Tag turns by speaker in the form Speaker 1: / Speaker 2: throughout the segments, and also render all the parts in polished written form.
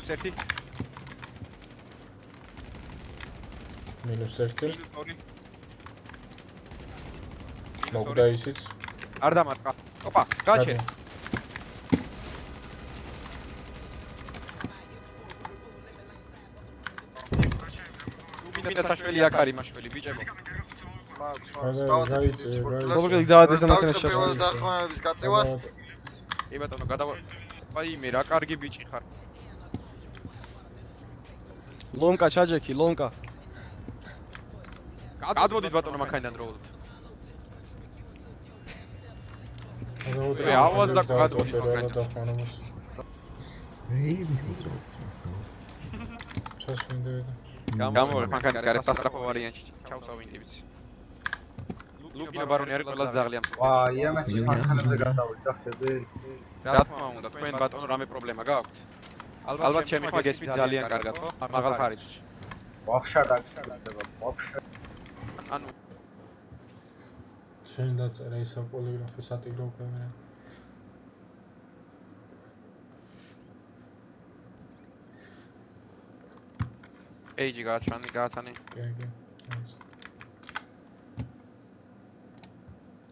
Speaker 1: -1
Speaker 2: -1
Speaker 1: -2
Speaker 2: მოგდა ისიც
Speaker 1: არ დამატყა ოპა გაჩერე მინდა საშველი აქ არის მაშველი ბიჭებო
Speaker 2: გაიწე
Speaker 3: როგორ დავადეს ამქანაში
Speaker 4: დახმარების გაწევას
Speaker 1: კი ბატონო გადავა აი მე რა კარგი ბიჭი ხარ
Speaker 3: ლომკა ჩაჯექი ლომკა
Speaker 1: გადმოდით ბატონო მანქანიდან დროულად
Speaker 2: მე
Speaker 1: ავაზ და გადმოდით
Speaker 2: მანქანიდან
Speaker 5: რეივის მოსწავლეს მასალა
Speaker 2: ჩასვენდები
Speaker 1: გამოვარ მანქანის გარეთ სასტრაფო ვარიანტი ჩავსავინდივიც ლუკინო ბარონი არის ყველა ძაღლი ამ
Speaker 4: ვა იემესის მანქანებზე გადავიდა ხედი
Speaker 1: რა თქმა უნდა თქვენ ბატონო რამე პრობლემა გაქვთ ალბათ ჩემი ხმა გესმით ძალიან კარგად ხო მაღალ ხარისხში
Speaker 4: ვაფშე დაგიხსება ვაფშე
Speaker 1: ანუ
Speaker 2: შენ დაწერა ისა პოლიგრაფის ატიგრო კამერა ეიჯი გააცანი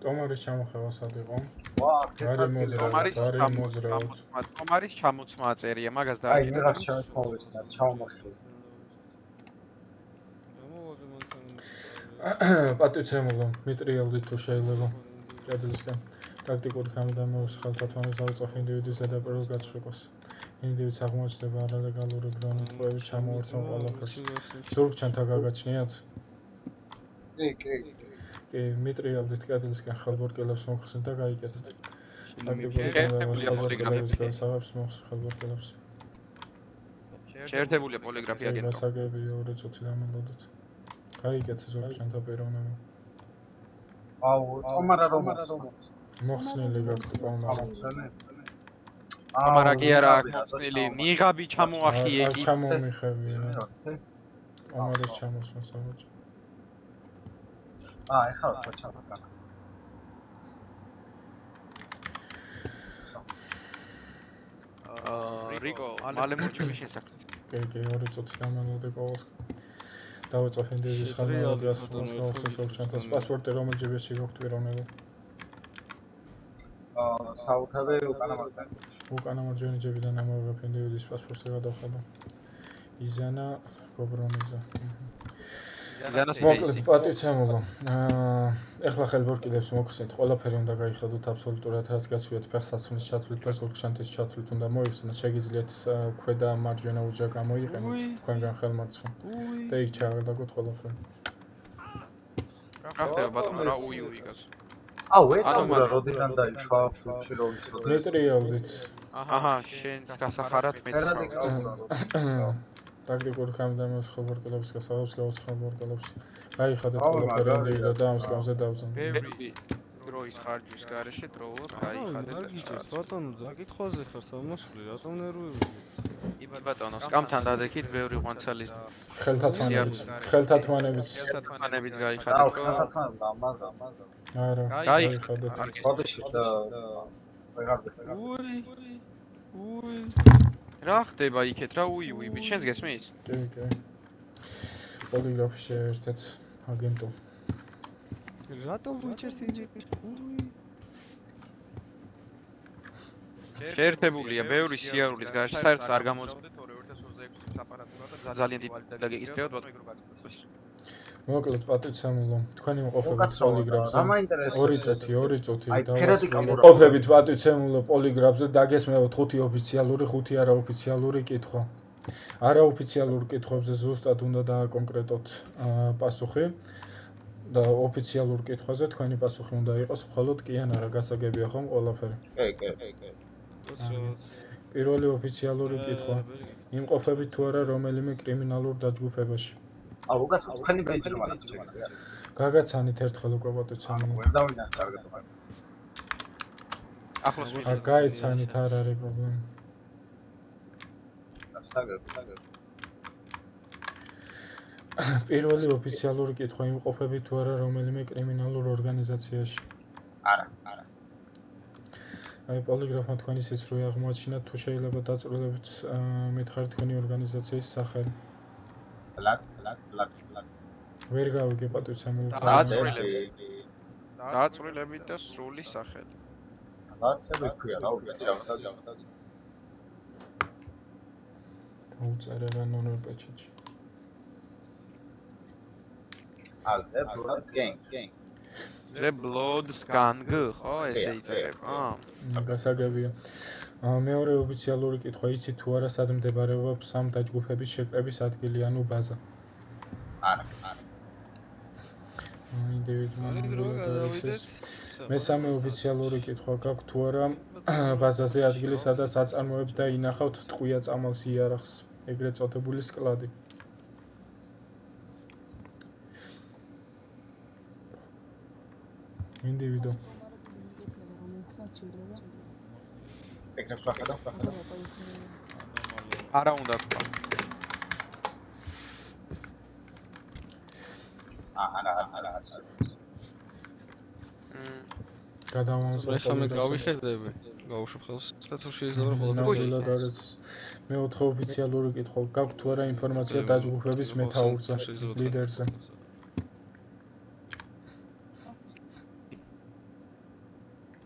Speaker 2: ტომარის ჩამოხევა სად იყო?
Speaker 4: ვა
Speaker 1: ტომარის ჩამოცმა წერია მაგას
Speaker 4: აი რა შევთხოვეს და ჩავმახე
Speaker 2: პატიცემულო მიტრიალდი თუ შეიძლება კედლისგან ტაქტიკური ხამდამოს ხალხათვანის დავიწყო ინდივიდის ზედაპირულ გაწყვეტას ინდივიდს აღმოჩნდება არალეგალური გრანიტები ჩამოართვა ყველაფერს ზურგჩანთა გაგაჩნიათ? კი მიტრიალდით კედლისგან ხალბორკელებს მომხსნით და გაიკეთეთ ტაქტიკური ხამდამოს გასაღებს ხალბორკელებს
Speaker 1: შეერთებული პოლიგრაფი აგენტო
Speaker 2: გასაგები 2 წუთი დამალოდოთ გაიკეთე ზურგჩანთა პიროვნება
Speaker 4: აუ ტომარა რომ
Speaker 2: მოხსნილი გაქვთ ტომარა
Speaker 1: ტომარა კი არა მოხსნილი ნიღაბი ჩამოახიე კი
Speaker 2: ჩამომიხებია ტომარის ჩამოსვლა საბჭო
Speaker 4: ეხლა რა ჩამოსგან
Speaker 1: რიკო მალე მორჩები შესაძლოა
Speaker 2: კი 2 წუთი დამალოდე ყოველს დავიწყო ინდივიდის ხალხს მოსწავლეს პასპორტი რომელ ჯიბეში გაქვთ პიროვნება
Speaker 4: საუთები
Speaker 2: უკანა მარჯვენა ჯებიდან ამოვიღებ ინდივიდის პასპორტს და გადავხადო იზანა გობრონიძე მოკლედ პატიცემულო ეხლა ხელბორკილებს მოხსნით ყველაფერი უნდა გაიხედოთ აბსოლუტურად რაც გაცვიოთ ფეხსაცმლის ჩათვლით და ზურგჩანთის ჩათვლით უნდა მოიხსნათ შეგიძლიათ ქვედა მარჯვენა უჯა გამოიყენოთ თქვენგან ხელმარცხნივ და იქ ჩააგდაგოთ ყველაფერი
Speaker 1: რა ხდება ბატონო რა უი გას
Speaker 4: აუ ეტამურა როდიდან დაიშვა ფუჩი რო ვიცოდე
Speaker 2: მეტრიალდით
Speaker 1: აჰა შენს გასახარად მეც
Speaker 2: ტაქტიკური ხამდამოს ხალბორკელებს გასაღებს ხალბორკელებს გაიხადეთ ყველაფერი ინდივიდა და ამ სკამზე დავძან
Speaker 1: დროის ხარჯვის გარეშე დროულად გაიხადეთ
Speaker 3: ბატონო დაკითხვაზე ხარ სამოსული რატომ ნერვიულია
Speaker 1: იბა ბატონო სკამთან დადექით ბევრი ღვანცალის
Speaker 2: ხელთათმანებიც
Speaker 1: გაიხადეთ
Speaker 4: აუ ხელთათმანებდა ამაზა
Speaker 2: არა
Speaker 1: გაიხადეთ
Speaker 4: ბოდიშით
Speaker 3: უი
Speaker 1: რა ხდება იქეთ რა უი შენს გესმის
Speaker 2: კი პოლიგრაფი შეერთეთ აგენტო
Speaker 3: რატომ ვიჩერს ინჯინერი
Speaker 1: შეერთებულია ბევრი სიარულის გარეშე საერთოდ არ გამოწვევთ 2026 აპარატურა და ძალიან დიდი დაგეკისრებათ
Speaker 2: მოკლედ პატიცემულო თქვენი მოყოფებით პოლიგრაფზე
Speaker 4: რა მაინტერესებს
Speaker 2: 2 წუთი
Speaker 4: აი ფერადი კამერა
Speaker 2: მოყოფებით პატიცემულო პოლიგრაფზე დაგესმევთ 5 ოფიციალური 5 არაოფიციალური კითხვა არაოფიციალურ კითხვებზე ზუსტად უნდა დააკონკრეტოთ პასუხი და ოფიციალურ კითხვაზე თქვენი პასუხი უნდა იყოს მხოლოდ კი ან არა გასაგებია ხომ ყველაფერი
Speaker 4: კი
Speaker 2: პირველი ოფიციალური კითხვა იმყოფებით თუ არა რომელიმე კრიმინალურ დაჯგუფებაში
Speaker 4: აუ გას თქვენი ბეჭდ მაგათ ჩეკია
Speaker 2: გაგაცანით ერთხელ უკვე პატიცემულო
Speaker 4: ვერ დავინახე კარგად
Speaker 1: ახლოს
Speaker 2: გაიცანით არ არის პრობლემა პირველი ოფიციალური კითხვა იმყოფებით თუ არა რომელიმე კრიმინალურ ორგანიზაციაში
Speaker 4: არა
Speaker 2: აი პოლიგრაფმა თქვენი სიცრუე აღმოაჩინა თუ შეიძლება დაწვრილებით მითხარით თქვენი ორგანიზაციის სახელი. ვერ გავიგე პატივცემულო.
Speaker 1: დაწვრილებით და სრული სახელი.
Speaker 4: რაღაცები ქვია რა უბრალოდ
Speaker 2: დაუწერე რა ნონერ პეჩეთში.
Speaker 4: აზე ბლოდს გეინგ
Speaker 1: ზე ბლოდს განგ ხო ესე იწერება.
Speaker 2: გასაგებია. მეორე ოფიციალური კითხვა იცი თუ არა სად მდებარეობს ამ დაჯგუფების შეკრების ადგილი ანუ ბაზა.
Speaker 4: არა
Speaker 2: ინდივიდუალიზაციის მესამე ოფიციალური კითხვა გაქვს თუ არა ბაზაზე ადგილი სადაც აწარმოებთ და ინახავთ ტყვია წამალს იარაღს ეგრეთ წოდებული სკლადი. ინდივიდუ
Speaker 4: ეგრეთ ვახედავ
Speaker 1: არა უნდა თქვა.
Speaker 4: არა
Speaker 2: გადავამოწმე
Speaker 3: ხა მე გავიხედები გავუშვებ ხელს და თუ შეიძლება
Speaker 2: ყველაფერი მეოთხე ოფიციალური კითხვა გაქვს თუ არა ინფორმაცია დაჯგუფების მეთაურზე ლიდერზე.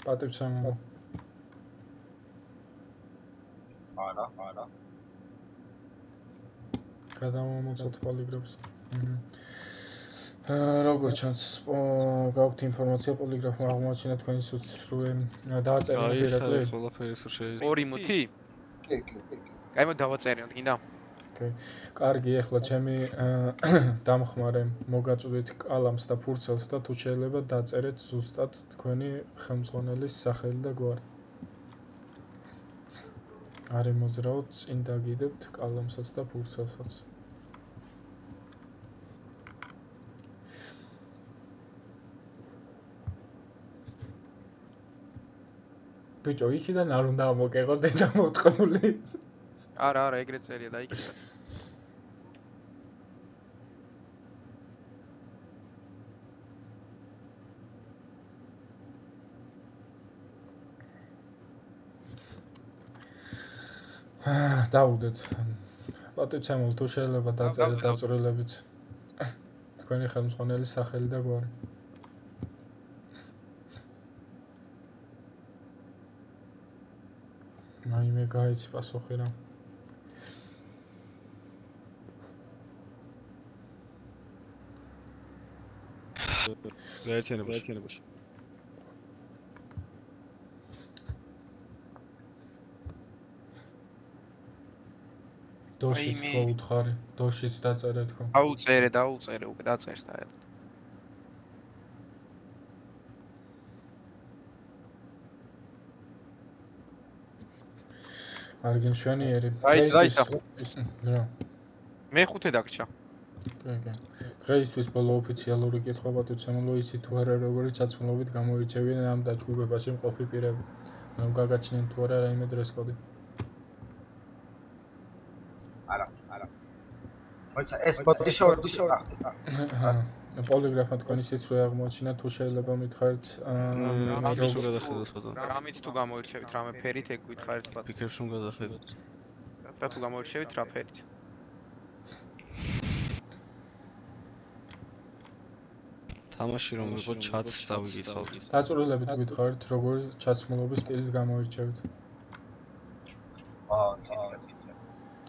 Speaker 2: პატივცემულო.
Speaker 4: არა
Speaker 2: გადავამოწმოთ პოლიგრაფს. როგორც ჩანს გაქვთ ინფორმაცია პოლიგრაფმა აღმოაჩინა თქვენი სიცრუე დააწერეთ პირადად.
Speaker 3: ყველაფერი თუ შეიძლება.
Speaker 1: ორი მუთი?
Speaker 4: კი.
Speaker 1: კაი მო დავაწეროთ, გინდა?
Speaker 2: კარგი, ახლა ჩემი დამხმარე მოგაწვდით კალამს და ფურცელს და თუ შეიძლება დაწერეთ ზუსტად თქვენი ხელმძღვანელის სახელი და გვარი. არი მოძრაოთ, წინ დაგიდებთ კალამსაც და ფურცელსაც. ბიჭო, იქიდან არ უნდა მოგეღო დედა მოტყმული.
Speaker 1: არა, ეგრეთ წერია დაიკითხეთ.
Speaker 2: დაუდეთ. პატივცემულო თუ შეიძლება დაწერეთ დაწვრილებით თქვენი ხელმძღვანელის სახელი და გვარი. მე გაიცი პასუხი რა.
Speaker 3: გაერთიანებაში.
Speaker 2: დოშიც ხო უთხარი, დოშიც დაწერეთ ხო.
Speaker 1: დაუწერე, უკვე დაწერს და ელო.
Speaker 2: არ გიმშვენიერი. რა.
Speaker 1: მე-5 დაგჭა.
Speaker 2: კი. დღეისთვის ბოლო ოფიციალური კითხვა პატივცემულო იცი თუ არა როგორი საცმლობით გამოირჩევიან ამ დაჯგუფებაში მყოფი პირები. ანუ გაგაჩნიათ თუ არა რაიმე დრესკოდი.
Speaker 4: არა. მოიცა ეს ბოტი შორტი.
Speaker 2: პოლიგრაფმა თქვენი სიცრუე აღმოაჩინა თუ შეიძლება მითხარით
Speaker 3: რამის უნდა დახედოთ ფოტო.
Speaker 1: რამით თუ გამოირჩევით რამე ფერით ეგ გითხარით ბატონო.
Speaker 3: ფიქრებს უნდა დახედოთ.
Speaker 1: და თუ გამოირჩევით რა ფერით.
Speaker 3: თამაში რომ იყო ჩატს წავიკითხავთ.
Speaker 2: დაწვრილებით გითხარით როგორი ჩაცმულობის სტილით გამოირჩევით.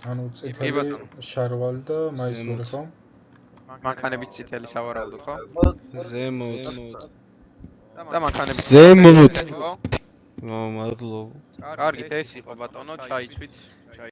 Speaker 2: ანუ წითელი, შარვალი და მაისური ხო?
Speaker 1: მანქანებით წითელი სავარაუდო ხო?
Speaker 3: ზემოთ.
Speaker 1: და მანქანებით
Speaker 3: ზემოთ.
Speaker 1: ხო?
Speaker 3: მადლობა.
Speaker 1: კარგით, ეს იყო ბატონო, ჩაიცვით.